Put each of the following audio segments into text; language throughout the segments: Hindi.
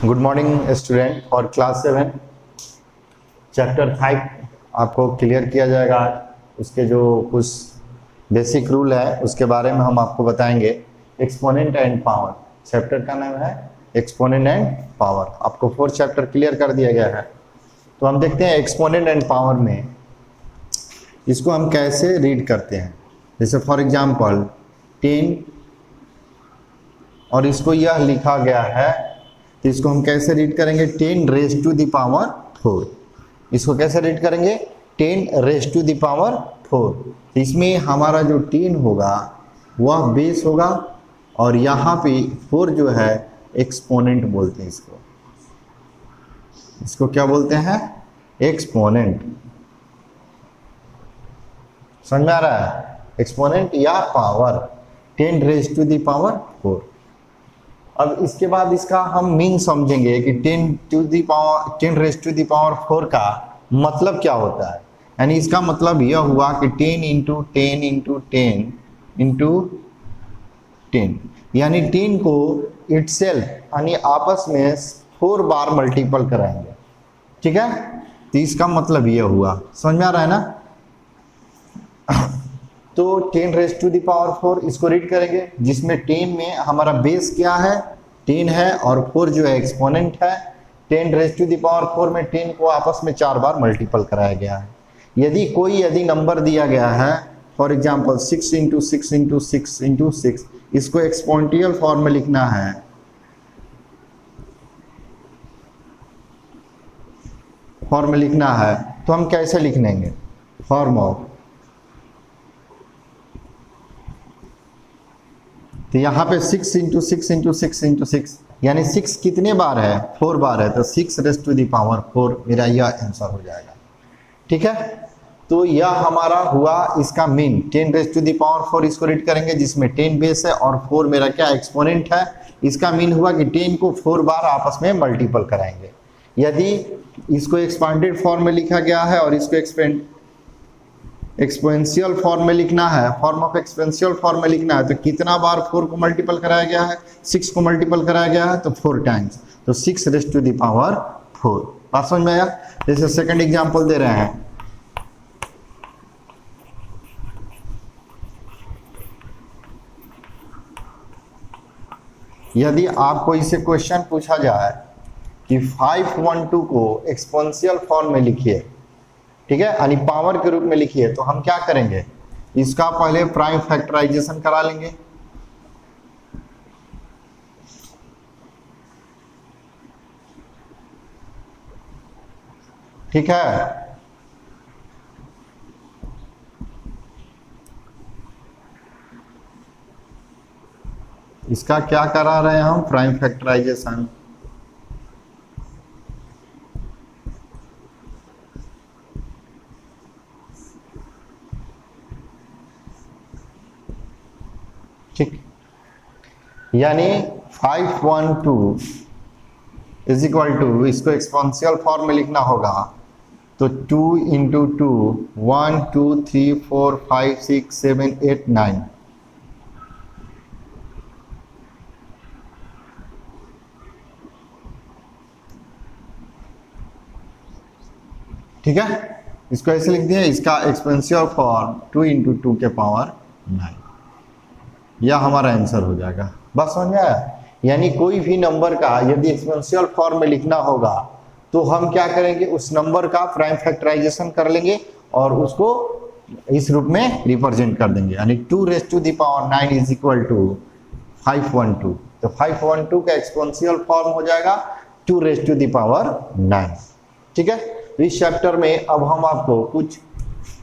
Good morning student. और क्लास 7 चैप्टर 5 आपको क्लियर किया जाएगा। उसके जो कुछ बेसिक रूल है उसके बारे में हम आपको बताएंगे। एक्सपोनेंट एंड पावर चैप्टर का नाम है एक्सपोनेंट एंड पावर। आपको 4 चैप्टर क्लियर कर दिया गया है। तो हम देखते हैं एक्सपोनेंट एंड पावर में इसको हम कैसे रीड करते हैं। जैसे फॉर एग्जांपल 10 और इसको यह लिखा गया है, तो इसको हम कैसे रीड करेंगे? 10 रेज़ टू द पावर 4। इसको कैसे रीड करेंगे? 10 रेज़ टू द पावर 4। इसमें हमारा जो 10 होगा वह बेस होगा और यहाँ पे 4 जो है एक्सपोनेंट बोलते हैं इसको। इसको क्या बोलते हैं? एक्सपोनेंट। समझ में आ रहा है? एक्सपोनेंट या power 10 raise to the power 4। अब इसके बाद इसका हम मीन समझेंगे कि 10 रेज़ टू द पावर 4 का मतलब क्या होता है। यानी इसका मतलब यह हुआ कि 10 इंटू 10 इंटू 10 इंटू 10, यानी 10 को इटसेल्फ यानी आपस में 4 बार मल्टीपल कराएंगे। ठीक है, तो इसका मतलब यह हुआ। समझ में आ रहा है ना? तो 10 रेज़ टू द पावर 4 इसको रीड करेंगे, जिसमें 10 में हमारा बेस क्या है? 10 है और 4 जो है एक्सपोनेंट है। 10 रेज़ टू द पावर 4 में 10 को आपस में 4 बार मल्टीपल कराया गया है। यदि नंबर दिया गया है for example 6 into 6 into 6 into 6, इसको एक्सपोनेंशियल फॉर्म में लिखना है। तो हम कैसे लिख लेंगे? फॉर्म ऑफ, तो यहाँ पे 6 इंटू 6 इंटू 6 इंटू 6 यानी 6 कितने बार है? 4 बार है, तो 6 रेज़ टू द पावर 4 मेरा यह आंसर हो जाएगा। ठीक है, तो यह हमारा हुआ इसका mean. 10 raise to the power 4 इसको रीड करेंगे, जिसमें 10 बेस है और 4 मेरा क्या एक्सपोनेंट है। इसका मीन हुआ कि 10 को 4 बार आपस में मल्टीपल कराएंगे। यदि इसको एक्सपांडेड फॉर्म में लिखा गया है और इसको एक्सपोनेंशियल फॉर्म में लिखना है, फॉर्म ऑफ एक्सपोनेंशियल फॉर्म में लिखना है, तो कितना बार 4 को मल्टीपल कराया गया है? 6 को मल्टीपल कराया गया है, तो 4 टाइम्स, तो 6 रेज़ टू द पावर 4। बात समझ में आया? जैसे सेकंड एग्जांपल दे रहे हैं, यदि आपको इसे क्वेश्चन पूछा जाए कि 512 को एक्सपोनेंशियल फॉर्म में लिखिए, ठीक है, यानी पावर के रूप में लिखिए, तो हम क्या करेंगे? इसका पहले प्राइम फैक्टराइजेशन करा लेंगे। ठीक है, इसका क्या करा रहे हैं हम? Prime factorization. ठीक, यानी 512 इज इक्वल टू, इसको एक्सपोनेंशियल फॉर्म में लिखना होगा, तो 2 इंटू 2 1 2 3 4 5 6 7 8 9। ठीक है, इसको ऐसे लिख दिया। इसका एक्सपोनेंशियल फॉर्म 2 इंटू 2 के पावर 9, यह हमारा आंसर हो जाएगा। बस समझ में आया? यानी कोई भी नंबर का यदि एक्सपोनेंशियल फॉर्म में लिखना होगा तो हम क्या करेंगे? उस नंबर का प्राइम फैक्टराइजेशन कर लेंगे और उसको इस रूप में रिप्रेजेंट कर देंगे, यानी 2 raise to the power 9 is equal to 512। तो 512 का एक्सपोनेंशियल फॉर्म हो जाएगा 2 रेज़ टू द पावर 9। ठीक है, तो इस चैप्टर में अब हम आपको कुछ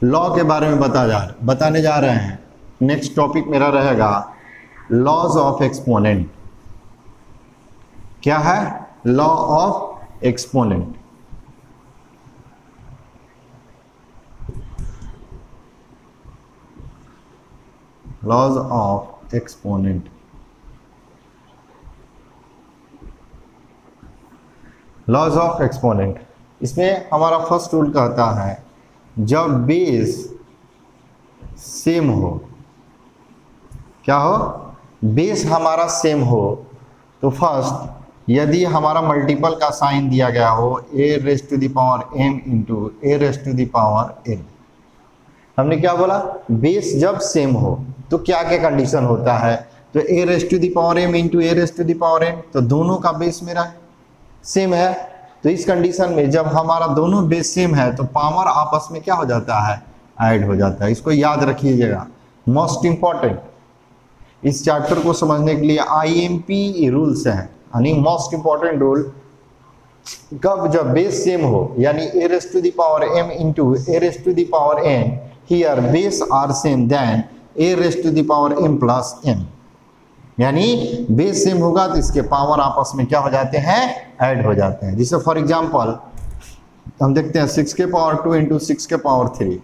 लॉ के बारे में बताने जा रहे हैं। नेक्स्ट टॉपिक मेरा रहेगा लॉज ऑफ एक्सपोनेंट। क्या है? Law of exponent. Laws of exponent. Laws of exponent, इसमें हमारा फर्स्ट रूल कहता है जब बेस सेम हो, क्या हो? बेस हमारा सेम हो, तो फर्स्ट यदि हमारा मल्टीपल का साइन दिया गया हो a raise to the power m into a raise to the power n, हमने क्या बोला, बेस जब सेम हो तो क्या क्या कंडीशन होता है, तो a raise to the power m into a raise to the power n, तो दोनों का बेस मेरा सेम है। तो इस कंडीशन में जब हमारा दोनों बेस सेम है तो पावर आपस में क्या हो जाता है, ऐड हो जाता है। इसको याद रखिएगा, मोस्ट इंपॉर्टेंट इस चैप्टर को समझने के लिए आईएमपी रूल्स हैं, यानी मोस्ट इंपॉर्टेंट रूल। कब, जब बेस सेम हो, यानी a raise to the power m into a raise to the power n, here base are same then a raise to the power m plus n, यानी बेस सेम होगा तो इसके पावर आपस में क्या हो जाते हैं, ऐड हो जाते हैं। जैसे फॉर एग्जांपल हम देखते हैं 6 के पावर 2 इंटू 6 के पावर 3,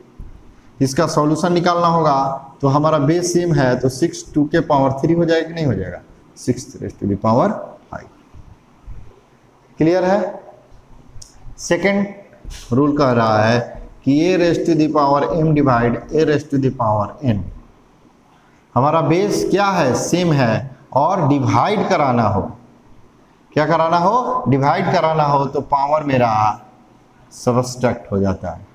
इसका सॉल्यूशन निकालना होगा तो हमारा बेस सेम है तो 6 2 के पावर 3 हो जाएगा कि नहीं हो जाएगा, 6 raise to the power 5। Clear है। सेकंड रूल कह रहा है कि a raise to the power m divide a raise to the power n, हमारा बेस क्या है, सेम है और डिवाइड कराना हो, क्या कराना हो, डिवाइड कराना हो तो पावर मेरा सबट्रैक्ट हो जाता है,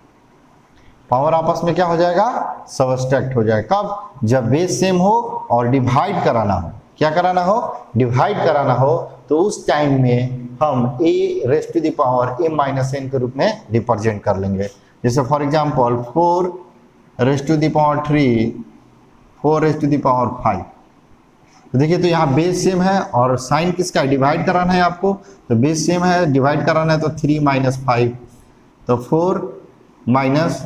पावर आपस में क्या हो जाएगा, सबट्रैक्ट हो जाएगा। कब, जब बेस सेम हो और डिवाइड कराना हो, क्या कराना हो, डिवाइड कराना हो, तो उस टाइम में हम a raise to the power m minus n के रूप में रिप्रेजेंट कर लेंगे। जैसे for example 4 raise to the power 3, 4 raise to the power 5, तो देखिए तो यहाँ बेस सेम है और साइन किसका, डिवाइड कराना है आपको, तो बेस सेम है, डिवाइड कराना है तो 3 माइनस 5, तो 4 माइनस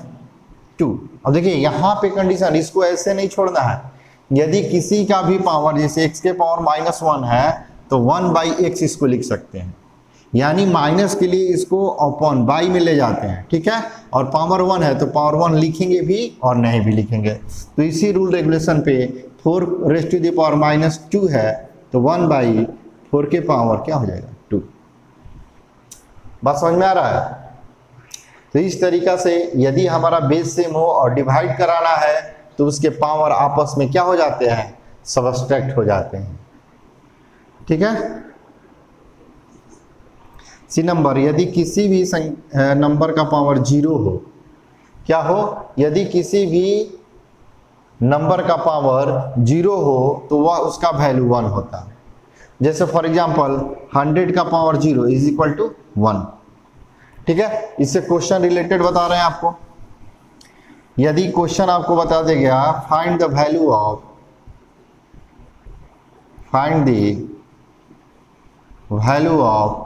2। अब देखिए यहाँ पे कंडीशन, इसको ऐसे नहीं छोड़ना है, यदि किसी का भी पावर जैसे x के पावर -1 है तो 1/x इसको लिख सकते हैं, यानी माइनस के लिए इसको अपॉन बाई में ले जाते हैं, ठीक है, और पावर 1 है तो पावर 1 लिखेंगे भी और नहीं भी लिखेंगे। तो इसी रूल रेगुलेशन पे 4 रेज टू द पावर -2 है तो 1/4 के पावर क्या हो जाएगा, 2। बात समझ में आ रहा है। तो इस तरीका से यदि हमारा बेस सेम हो और डिवाइड कराना है तो उसके पावर आपस में क्या हो जाते हैं, सबट्रैक्ट हो जाते हैं, ठीक है। सी नंबर, यदि किसी भी नंबर का पावर 0 हो, क्या हो, यदि किसी भी नंबर का पावर 0 हो तो वह उसका वैल्यू 1 होता है। जैसे फॉर एग्जांपल 100 का पावर 0 इज इक्वल टू 1, ठीक है। इससे क्वेश्चन रिलेटेड बता रहे हैं आपको। यदि क्वेश्चन आपको बता देगा find the value of, find the value of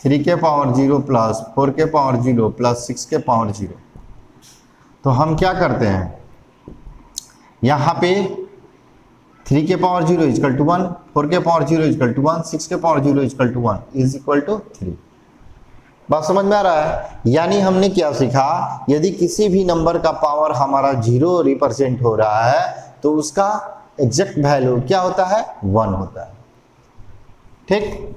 3 के पावर 0 प्लस 4 के पावर 0 प्लस 6 के पावर 0, तो हम क्या करते हैं, यहाँ पे 3 के पावर 0 इक्वल टू 1, 4 के पावर 0 इक्वल टू 1, 6 के power 0 equal to 1 is equal to 3। बात समझ में आ रहा है। यानी हमने क्या सीखा, यदि किसी भी नंबर का पावर हमारा 0 रिप्रेजेंट हो रहा है तो उसका एग्जैक्ट वैल्यू क्या होता है, 1 होता है, ठीक।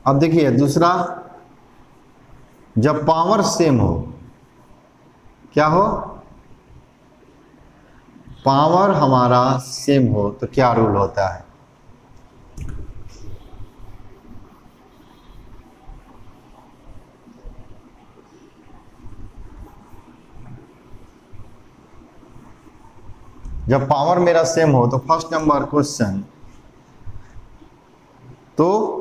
अब देखिए दूसरा, जब पावर सेम हो, क्या हो, पावर हमारा सेम हो तो क्या रूल होता है, जब पावर मेरा सेम हो तो फर्स्ट नंबर क्वेश्चन, तो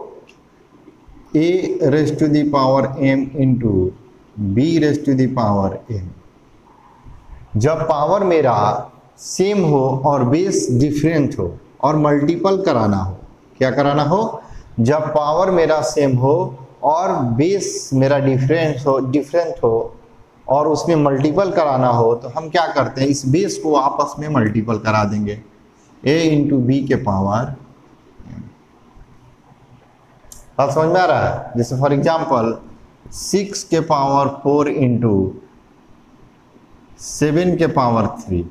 a raise to the power m into b raise to the power m, जब पावर मेरा सेम हो और बेस डिफरेंट हो और मल्टीपल कराना हो, क्या कराना हो, जब पावर मेरा सेम हो और बेस मेरा डिफरेंट हो और उसमें मल्टीपल कराना हो, तो हम क्या करते हैं, इस बेस को आपस में मल्टीपल करा देंगे, a इंटू बी के पावर। बात समझ में आ रहा है। जैसे फॉर एग्जांपल 6 के पावर 4 इंटू 7 के पावर 3,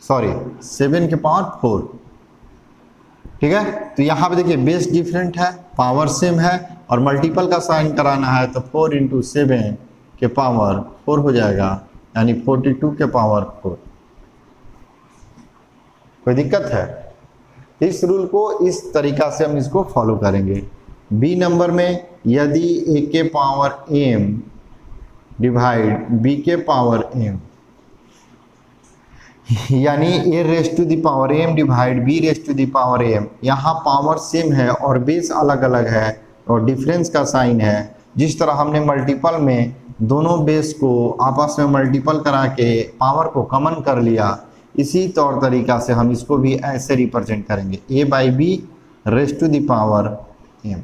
सॉरी 7 के पावर 4, ठीक है। तो यहाँ पे देखिए बेस डिफरेंट है, पावर सेम है और मल्टीपल का साइन कराना है तो 4 इंटू 7 के पावर 4 हो जाएगा यानी 42 के पावर 4। कोई दिक्कत है? इस रूल को इस तरीका से हम इसको फॉलो करेंगे। बी नंबर में यदि ए के पावर m डिवाइड बी के पावर m, यानी a raise to the power m divide b raise to the power m, यहाँ पावर सेम है और बेस अलग अलग है और डिफरेंस का साइन है। जिस तरह हमने मल्टीपल में दोनों बेस को आपस में मल्टीपल करा के पावर को कॉमन कर लिया, इसी तौर तरीका से हम इसको भी ऐसे रिप्रेजेंट करेंगे, a by b raise to the power m।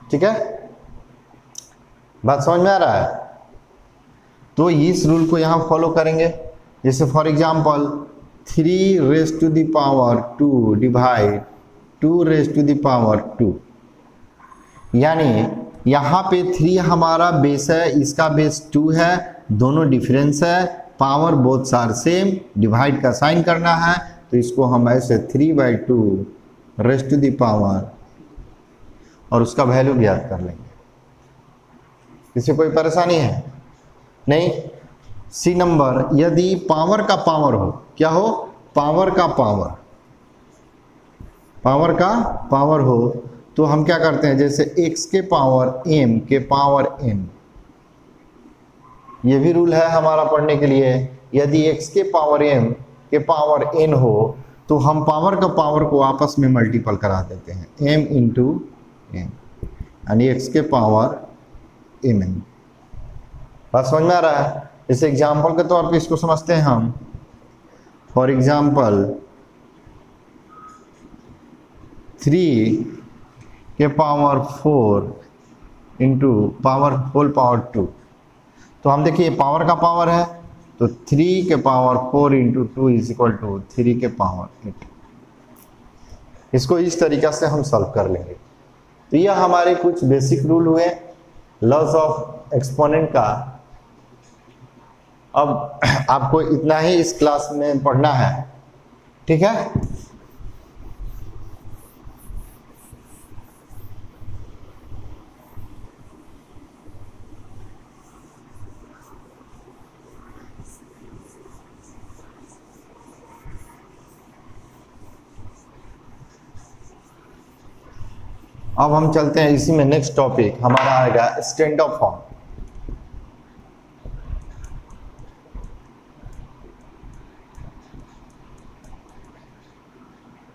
ठीक है, बात समझ में आ रहा है? तो इस रूल को यहां फॉलो करेंगे। जैसे for example 3 raise to the power 2 divide 2 raise to the power 2, यानी यहाँ पे 3 हमारा बेस है, इसका बेस 2 है, दोनों डिफरेंस है, power both are same, divide का साइन करना है, तो इसको हम ऐसे 3/2 रेस टू द पावर और उसका वैल्यू ज्ञात कर लेंगे। किसी कोई परेशानी है? नहीं। सी नंबर यदि पावर का पावर हो, क्या हो? पावर का पावर, पावर का पावर हो तो हम क्या करते हैं, जैसे x के पावर m के पावर n, ये भी रूल है हमारा पढ़ने के लिए। यदि x के पावर m के पावर n हो तो हम पावर का पावर को आपस में मल्टीपल करा देते हैं, m इंटू n, यानी x के पावर mn। बात समझ में आ रहा है? इस एग्जाम्पल के तौर पे इसको समझते हैं हम। फॉर एग्जाम्पल 3 के power 4 into power whole power 2, तो हम देखिए पावर का पावर है तो 3 के power 4 into 2 is equal to 3 के पावर 8। इसको इस तरीका से हम सॉल्व कर लेंगे। तो यह हमारे कुछ बेसिक रूल हुए लॉज ऑफ एक्सपोनेंट का। अब आपको इतना ही इस क्लास में पढ़ना है, ठीक है? अब हम चलते हैं इसी में, नेक्स्ट टॉपिक हमारा आएगा स्टैंडर्ड फॉर्म।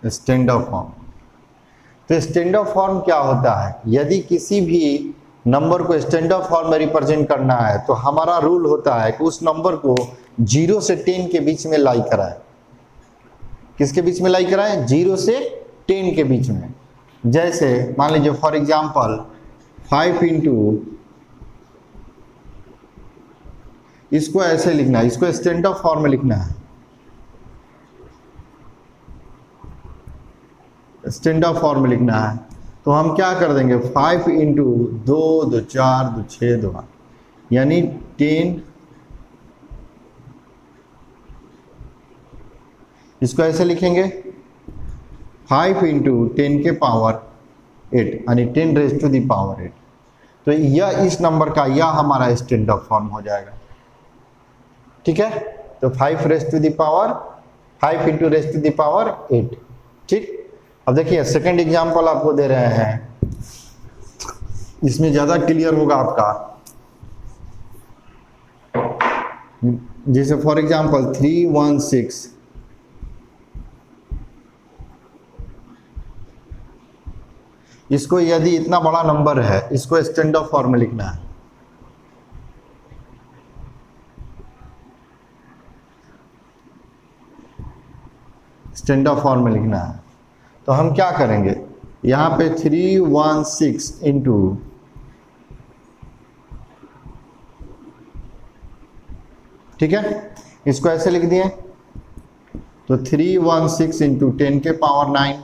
स्टैंडर्ड फॉर्म, तो स्टैंडर्ड फॉर्म क्या होता है? यदि किसी भी नंबर को स्टैंडर्ड फॉर्म में रिप्रेजेंट करना है तो हमारा रूल होता है कि उस नंबर को 0 से 10 के बीच में लाई कराएं। किसके बीच में लाई कराएं? 0 से 10 के बीच में। जैसे मान लीजिए फॉर एग्जांपल 5 इंटू, इसको ऐसे लिखना है, इसको स्टैंडर्ड फॉर्म में लिखना है। स्टैंडर्ड फॉर्म में लिखना है तो हम क्या कर देंगे, 5 इंटू 2 2 4 2 6 2 8, यानी 10। इसको ऐसे लिखेंगे 5 इंटू 10 के पावर 8, यानी 10 रेज टू द पावर 8। तो यह इस नंबर का यह हमारा स्टैंडर्ड फॉर्म हो जाएगा। ठीक है, तो 5 raise to the power 5 into raise to the power 8। ठीक, अब देखिए सेकंड एग्जांपल आपको दे रहे हैं, इसमें ज्यादा क्लियर होगा आपका। जैसे फॉर एग्जांपल 316, इसको यदि इतना बड़ा नंबर है, इसको स्टैंडर्ड फॉर्म में लिखना है। स्टैंडर्ड फॉर्म में लिखना है तो हम क्या करेंगे, यहां पे 316 इंटू, ठीक है, इसको ऐसे लिख दिए तो 316 इंटू 10 के पावर 9।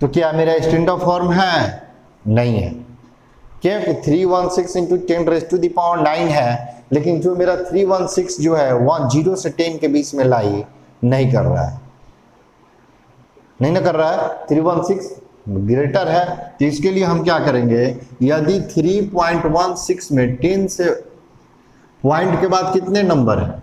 तो क्या मेरा स्टैंडर्ड फॉर्म है? नहीं है। क्योंकि 316 into 10 raise to the power 9 है, लेकिन जो मेरा 316 जो है 0 से 10 के बीच में लाई नहीं कर रहा है, नहीं ना कर रहा है 316। ग्रेटर है, तो इसके लिए हम क्या करेंगे, यदि 3.16 में 10 से पॉइंट के बाद कितने नंबर है,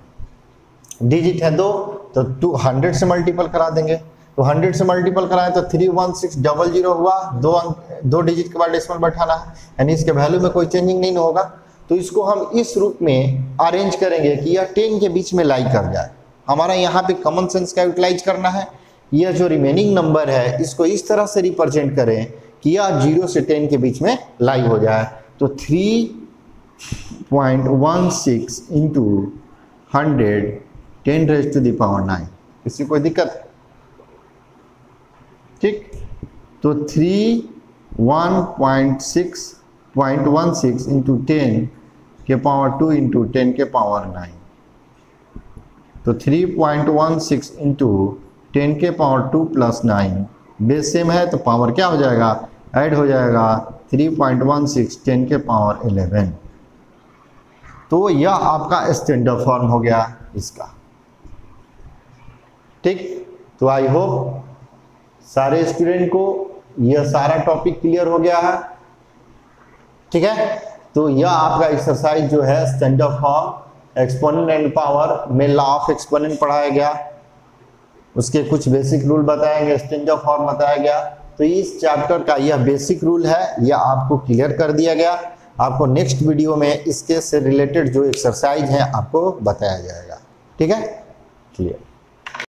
डिजिट है 2, तो 200 से मल्टीपल करा देंगे। तो 100 से मल्टीपल कराएं तो 31600 हुआ, 2 डिजिट के बाद डेसिमल बैठाना है, यानी इसके वैल्यू में कोई चेंजिंग नहीं होगा। तो इसको हम इस रूप में अरेंज करेंगे कि यह 10 के बीच में लाई कर जाए। हमारा यहाँ पे कॉमन सेंस का यूटिलाइज करना है। यह जो रिमेनिंग नंबर है इसको इस तरह से रिप्रेजेंट करें कि यह 0 से 10 के बीच में लाई हो जाए। तो 3.16 इंटू 100 10⁻⁹ इससे कोई दिक्कत, ठीक। तो 1.16 इंटू 10 के पावर 2 इंटू 10 के पावर 9, तो 3.16 इंटू 10 के पावर 2 प्लस 9, बेस सेम है तो पावर क्या हो जाएगा, ऐड हो जाएगा 3.16 10 के पावर 11। तो यह आपका स्टैंडर्ड फॉर्म हो गया इसका, ठीक। तो आई होप सारे स्टूडेंट को यह सारा टॉपिक क्लियर हो गया है, ठीक है। तो यह आपका एक्सरसाइज जो है standard form exponent and power में लॉ ऑफ एक्सपोनेंट पढ़ाया गया, उसके कुछ बेसिक रूल बताया गया, स्टैंडर्ड फॉर्म बताया गया। तो इस चैप्टर का यह बेसिक रूल है, यह आपको क्लियर कर दिया गया। आपको नेक्स्ट वीडियो में इसके से रिलेटेड जो एक्सरसाइज है आपको बताया जाएगा, ठीक है, क्लियर।